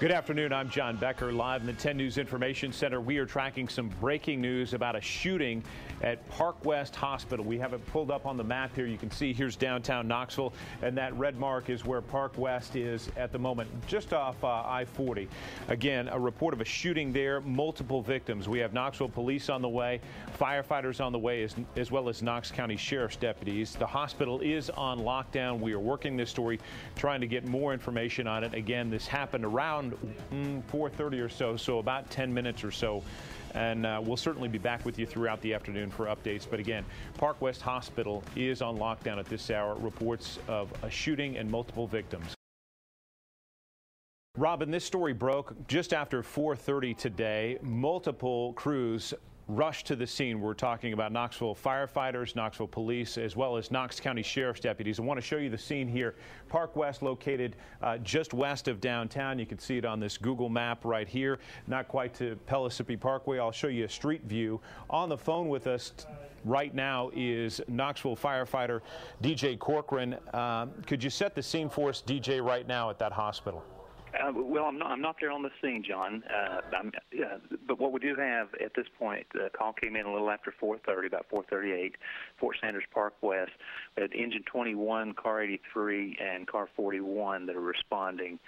Good afternoon. I'm John Becker, live in the 10 News Information Center. We are tracking some breaking news about a shooting at Parkwest Hospital. We have it pulled up on the map here. You can see here's downtown Knoxville, and that red mark is where Parkwest is at the moment, just off I-40. Again, a report of a shooting there, multiple victims. We have Knoxville police on the way, firefighters on the way, as well as Knox County Sheriff's deputies. The hospital is on lockdown. We are working this story, trying to get more information on it. Again, this happened around 4:30 or so about 10 minutes or so. And we'll certainly be back with you throughout the afternoon for updates. But again, Parkwest Hospital is on lockdown at this hour. Reports of a shooting and multiple victims. Robin, this story broke just after 4:30 today. Multiple crews rushed to the scene. We're talking about Knoxville firefighters, Knoxville police, as well as Knox County Sheriff's deputies. I want to show you the scene here. Parkwest located just west of downtown. You can see it on this Google map right here. Not quite to Pellissippi Parkway. I'll show you a street view. On the phone with us right now is Knoxville firefighter DJ Corcoran. Could you set the scene for us, DJ, right now at that hospital? Well, I'm not there on the scene, John. But what we do have at this point, the call came in a little after 4:30, about 4:38, Fort Sanders Parkwest. We had engine 21, car 83, and car 41 that are responding.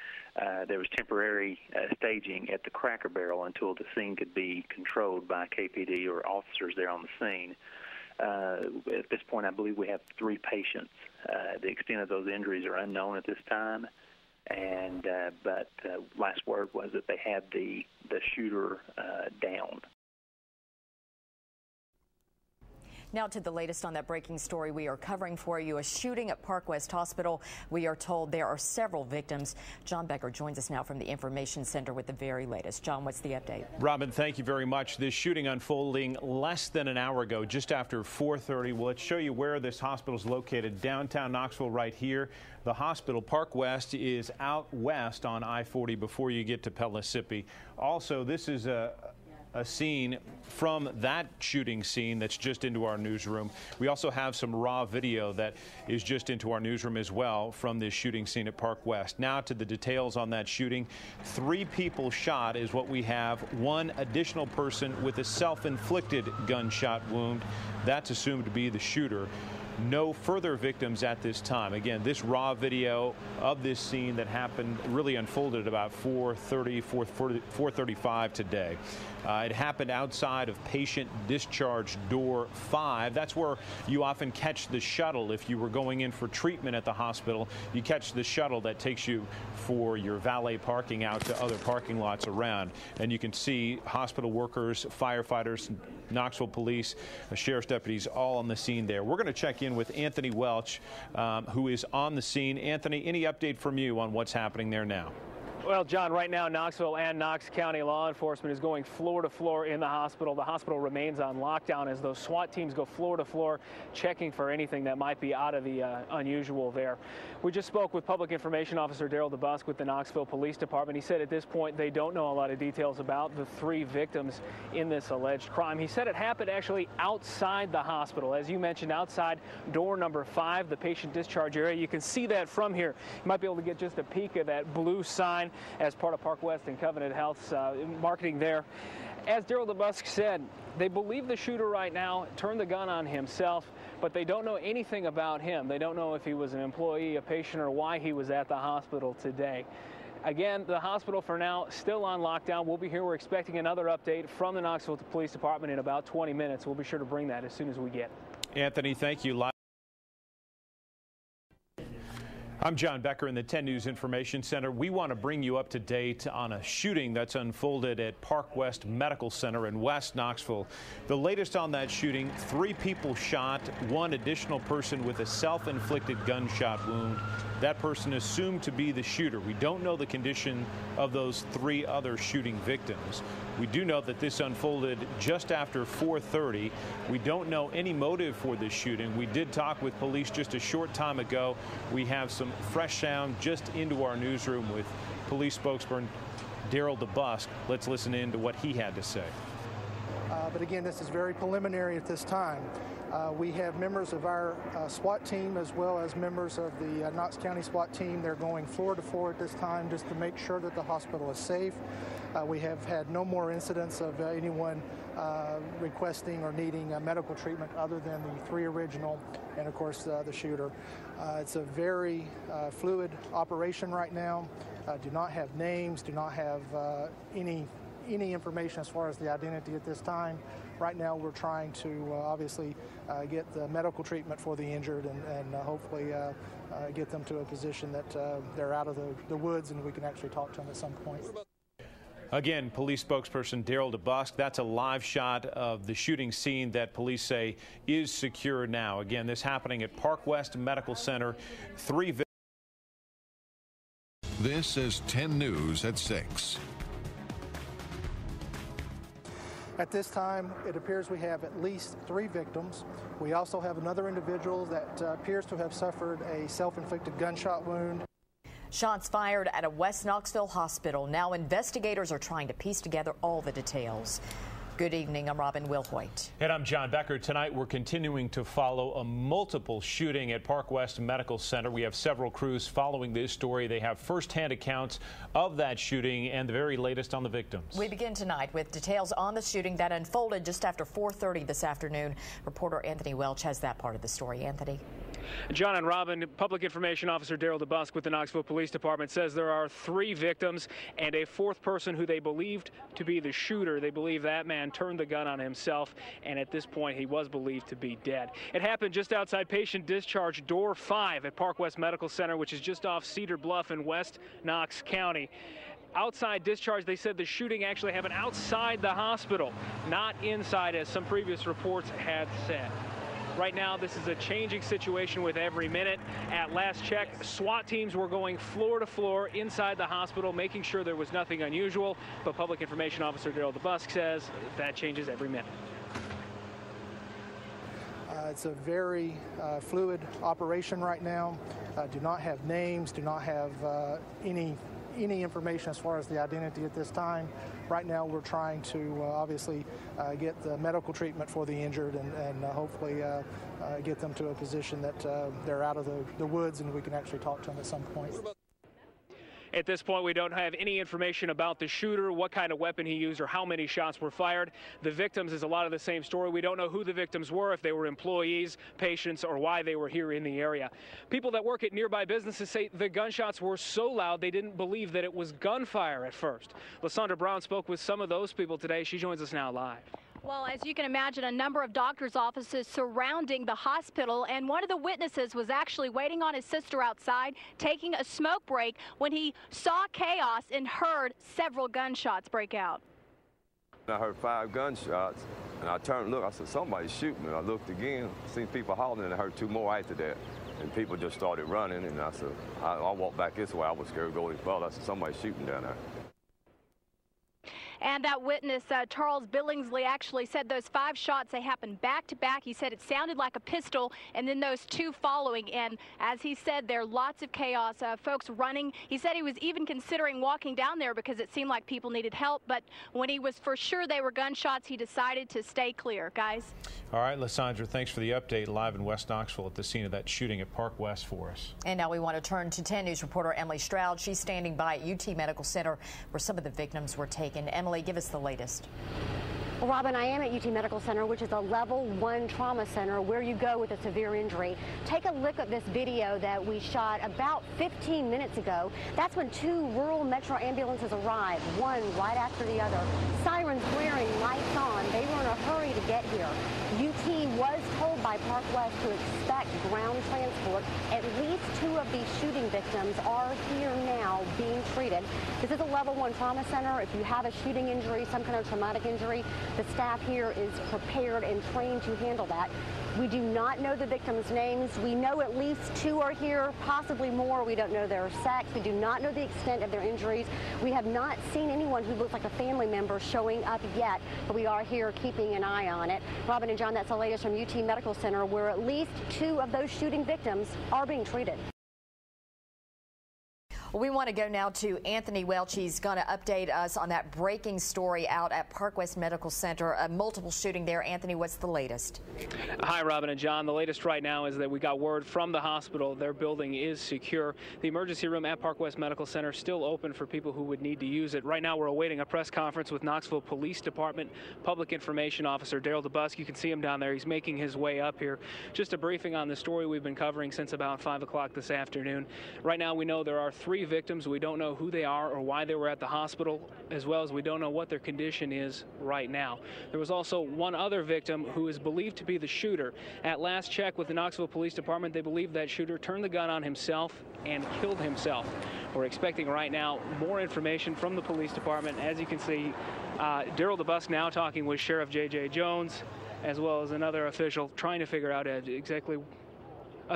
There was temporary staging at the Cracker Barrel until the scene could be controlled by KPD or officers there on the scene. At this point, I believe we have 3 patients. The extent of those injuries are unknown at this time. And but last word was that they had the shooter down. Now to the latest on that breaking story we are covering for you. A shooting at Parkwest Hospital. We are told there are several victims. John Becker joins us now from the Information Center with the very latest. John, what's the update? Robin, thank you very much. This shooting unfolding less than an hour ago, just after 4:30. Well, let's show you where this hospital is located. Downtown Knoxville right here. The hospital, Parkwest, is out west on I-40 before you get to Pellissippi. Also, this is a scene from that shooting scene that's just into our newsroom. We also have some raw video that is just into our newsroom as well from this shooting scene at Parkwest. Now to the details on that shooting. 3 people shot is what we have. 1 additional person with a self-inflicted gunshot wound. That's assumed to be the shooter. No further victims at this time. Again, this raw video of this scene that happened really unfolded about 4:35 today. It happened outside of patient discharge door 5. That's where you often catch the shuttle. If you were going in for treatment at the hospital, you catch the shuttle that takes you for your valet parking out to other parking lots around. And you can see hospital workers, firefighters, Knoxville police, sheriff's deputies all on the scene there. We're going to check in with Anthony Welch, who is on the scene. Anthony, any update from you on what's happening there now? Well, John, right now Knoxville and Knox County law enforcement is going floor to floor in the hospital. The hospital remains on lockdown as those SWAT teams go floor to floor checking for anything that might be out of the unusual there. We just spoke with Public Information Officer Daryl DeBusk with the Knoxville Police Department. He said at this point they don't know a lot of details about the 3 victims in this alleged crime. He said it happened actually outside the hospital. As you mentioned, outside door number 5, the patient discharge area. You can see that from here. You might be able to get just a peek of that blue sign as part of Parkwest and Covenant Health's marketing there. As Daryl DeBusk said, they believe the shooter right now turned the gun on himself, but they don't know anything about him. They don't know if he was an employee, a patient, or why he was at the hospital today. Again, the hospital for now still on lockdown. We'll be here. We're expecting another update from the Knoxville Police Department in about 20 minutes. We'll be sure to bring that as soon as we get it. Anthony, thank you. I'm John Becker in the 10 News Information Center. We want to bring you up to date on a shooting that's unfolded at Parkwest Medical Center in West Knoxville. The latest on that shooting, 3 people shot, 1 additional person with a self-inflicted gunshot wound. That person assumed to be the shooter. We don't know the condition of those 3 other shooting victims. We do know that this unfolded just after 4:30. We don't know any motive for this shooting. We did talk with police just a short time ago. We have some fresh sound just into our newsroom with police spokesman Daryl DeBusk. Let's listen in to what he had to say. But again, this is very preliminary at this time. We have members of our SWAT team as well as members of the Knox County SWAT team. They're going floor to floor at this time just to make sure that the hospital is safe. We have had no more incidents of anyone requesting or needing medical treatment other than the 3 original and, of course, the shooter. It's a very fluid operation right now. Do not have names, do not have any information as far as the identity at this time. Right now we're trying to obviously get the medical treatment for the injured and hopefully get them to a position that they're out of the woods and we can actually talk to them at some point. Again, police spokesperson Daryl DeBusk, that's a live shot of the shooting scene that police say is secure now. Again, this happening at Parkwest Medical Center. 3 victims. This is 10 News at 6. At this time, it appears we have at least 3 victims. We also have another individual that appears to have suffered a self-inflicted gunshot wound. Shots fired at a West Knoxville hospital. Now investigators are trying to piece together all the details. Good evening. I'm Robin Wilhoit. And I'm John Becker. Tonight we're continuing to follow a multiple shooting at Parkwest Medical Center. We have several crews following this story. They have firsthand accounts of that shooting and the very latest on the victims. We begin tonight with details on the shooting that unfolded just after 4:30 this afternoon. Reporter Anthony Welch has that part of the story. Anthony. John and Robin, Public Information Officer Daryl DeBusk with the Knoxville Police Department says there are 3 victims and a 4th person who they believed to be the shooter. They believe that man turned the gun on himself, and at this point he was believed to be dead. It happened just outside patient discharge door 5 at Parkwest Medical Center, which is just off Cedar Bluff in West Knox County. Outside discharge, they said the shooting actually happened outside the hospital, not inside as some previous reports had said. Right now, this is a changing situation with every minute. At last check, SWAT teams were going floor to floor inside the hospital, making sure there was nothing unusual. But Public Information Officer Daryl DeBusk says that changes every minute. It's a very fluid operation right now. Do not have names, do not have any information as far as the identity at this time. Right now we're trying to obviously get the medical treatment for the injured and hopefully get them to a position that they're out of the woods and we can actually talk to them at some point. At this point, we don't have any information about the shooter, what kind of weapon he used, or how many shots were fired. The victims is a lot of the same story. We don't know who the victims were, if they were employees, patients, or why they were here in the area. People that work at nearby businesses say the gunshots were so loud they didn't believe that it was gunfire at first. Lysandra Brown spoke with some of those people today. She joins us now live. Well, as you can imagine, a number of doctors' offices surrounding the hospital, and one of the witnesses was actually waiting on his sister outside, taking a smoke break, when he saw chaos and heard several gunshots break out. I heard 5 gunshots, and I turned and looked. I said, somebody's shooting. And I looked again, seen people hollering, and I heard 2 more after that. And people just started running, and I said, I walked back this way. I was scared to go any further. I said, somebody's shooting down there. And that witness, Charles Billingsley, actually said those 5 shots, they happened back to back. He said it sounded like a pistol, and then those 2 following. And as he said, there are lots of chaos, folks running. He said he was even considering walking down there because it seemed like people needed help. But when he was for sure they were gunshots, he decided to stay clear. Guys. All right, Lysandra, thanks for the update live in West Knoxville at the scene of that shooting at Parkwest for us. And now we want to turn to 10 News reporter Emily Stroud. She's standing by at UT Medical Center where some of the victims were taken. Emily, give us the latest. Well, Robin, I am at UT Medical Center, which is a level 1 trauma center where you go with a severe injury. Take a look at this video that we shot about 15 minutes ago. That's when 2 rural metro ambulances arrived, one right after the other. Sirens blaring, lights on. They were in a hurry to get here. UT was told by Parkwest to expect ground transport. At least 2 of these shooting victims are here now being treated. This is a level 1 trauma center. If you have a shooting injury, some kind of traumatic injury, the staff here is prepared and trained to handle that. We do not know the victims' names. We know at least 2 are here, possibly more. We don't know their sex. We do not know the extent of their injuries. We have not seen anyone who looks like a family member showing up yet, but we are here keeping an eye on it. Robin and John, that's the latest from UT Medical Center, where at least 2 of those shooting victims are being treated. Well, we want to go now to Anthony Welch. He's going to update us on that breaking story out at Parkwest Medical Center, a multiple shooting there. Anthony, what's the latest? Hi, Robin and John. The latest right now is that we got word from the hospital their building is secure. The emergency room at Parkwest Medical Center still open for people who would need to use it. Right now we're awaiting a press conference with Knoxville Police Department Public Information Officer Daryl DeBusk. You can see him down there. He's making his way up here. Just a briefing on the story we've been covering since about 5 o'clock this afternoon. Right now we know there are 3 victims. We don't know who they are or why they were at the hospital, as well as we don't know what their condition is right now. There was also one other victim who is believed to be the shooter. At last check with the Knoxville Police Department, they believe that shooter turned the gun on himself and killed himself. We're expecting right now more information from the police department. As you can see, Daryl DeBusk now talking with Sheriff J.J. Jones, as well as another official, trying to figure out exactly.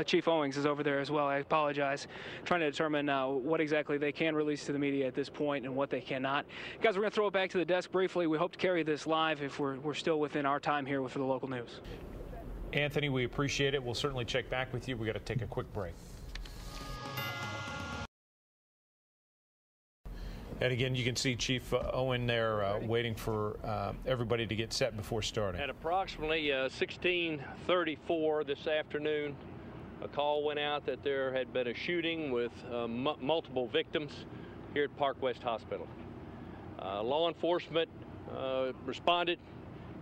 Chief Owings is over there as well. I apologize. Trying to determine what exactly they can release to the media at this point and what they cannot. Guys, we're going to throw it back to the desk briefly. We hope to carry this live if we're still within our time here for the local news. Anthony, we appreciate it. We'll certainly check back with you. We got to take a quick break. And again, you can see Chief Owen there waiting for everybody to get set before starting. At approximately 16:34 this afternoon, a call went out that there had been a shooting with multiple victims here at Parkwest Hospital. Law enforcement responded,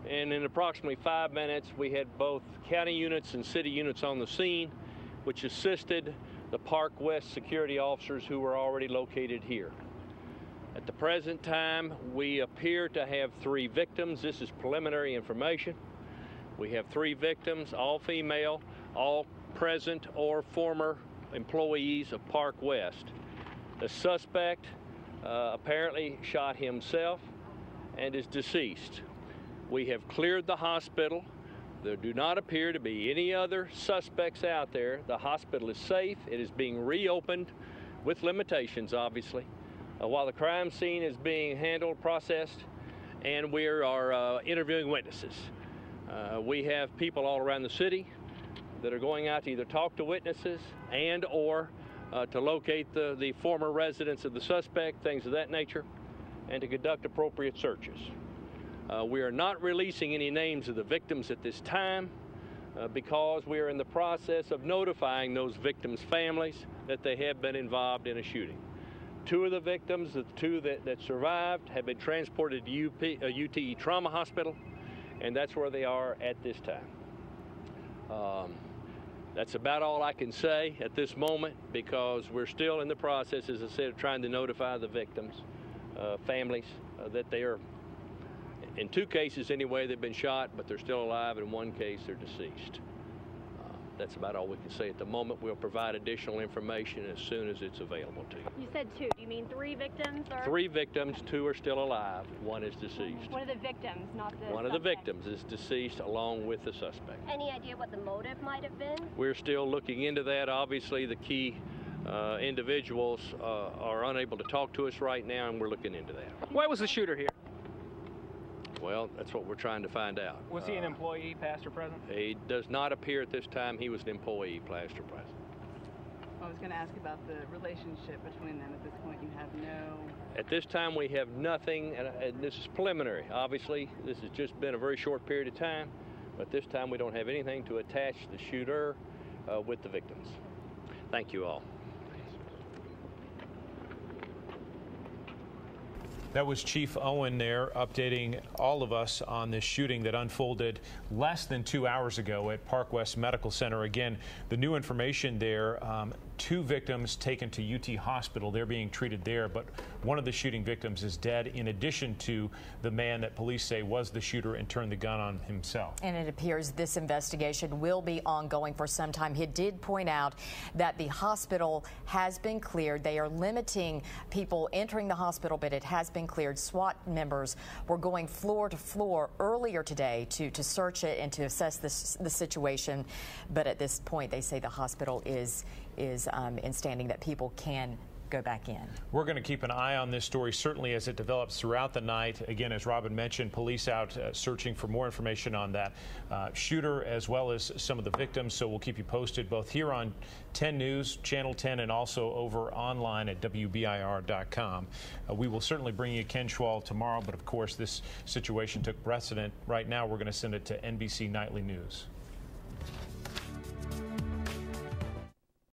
and in approximately 5 minutes we had both county units and city units on the scene, which assisted the Parkwest security officers who were already located here. At the present time, we appear to have 3 victims. This is preliminary information. We have 3 victims, all female, all present or former employees of Parkwest. The suspect apparently shot himself and is deceased. We have cleared the hospital. There do not appear to be any other suspects out there. The hospital is safe. It is being reopened with limitations, obviously, while the crime scene is being handled, processed, and we are interviewing witnesses. We have people all around the city that are going out to either talk to witnesses and or to locate the former residents of the suspect, things of that nature, and to conduct appropriate searches. We are not releasing any names of the victims at this time because we are in the process of notifying those victims' families that they have been involved in a shooting. 2 of the victims, the 2 that survived, have been transported to UTE Trauma Hospital, and that's where they are at this time. That's about all I can say at this moment because we're still in the process, as I said, of trying to notify the victims' families that they are, in 2 cases anyway, they've been shot, but they're still alive. In 1 case, they're deceased. That's about all we can say at the moment. We'll provide additional information as soon as it's available to you. You said 2. Do you mean 3 victims? Or? 3 victims, 2 are still alive. 1 is deceased. One of the victims, not the One suspect. of the victims is deceased along with the suspect. Any idea what the motive might have been? We're still looking into that. Obviously, the key individuals are unable to talk to us right now, and we're looking into that. Why was the shooter here? Well, that's what we're trying to find out. Was he an employee, past or present? He does not appear at this time. He was an employee, past or present. I was going to ask about the relationship between them. At this point, you have no... At this time, we have nothing, and this is preliminary. Obviously, this has just been a very short period of time, but this time we don't have anything to attach the shooter with the victims. Thank you all. That was Chief Owen there updating all of us on this shooting that unfolded less than 2 hours ago at Parkwest Medical Center. Again, the new information there, 2 victims taken to UT Hospital. They're being treated there, but one of the shooting victims is dead, in addition to the man that police say was the shooter and turned the gun on himself. And it appears this investigation will be ongoing for some time. He did point out that the hospital has been cleared. They are limiting people entering the hospital, but it has been cleared. SWAT members were going floor to floor earlier today to search it and to assess the situation. But at this point, they say the hospital is in standing that people can go back in. We're going to keep an eye on this story, certainly as it develops throughout the night. Again, as Robin mentioned, police out searching for more information on that shooter as well as some of the victims. So we'll keep you posted both here on 10 News, Channel 10, and also over online at WBIR.com. We will certainly bring you Ken Schwal tomorrow, but of course this situation took precedent. Right now we're going to send it to NBC Nightly News.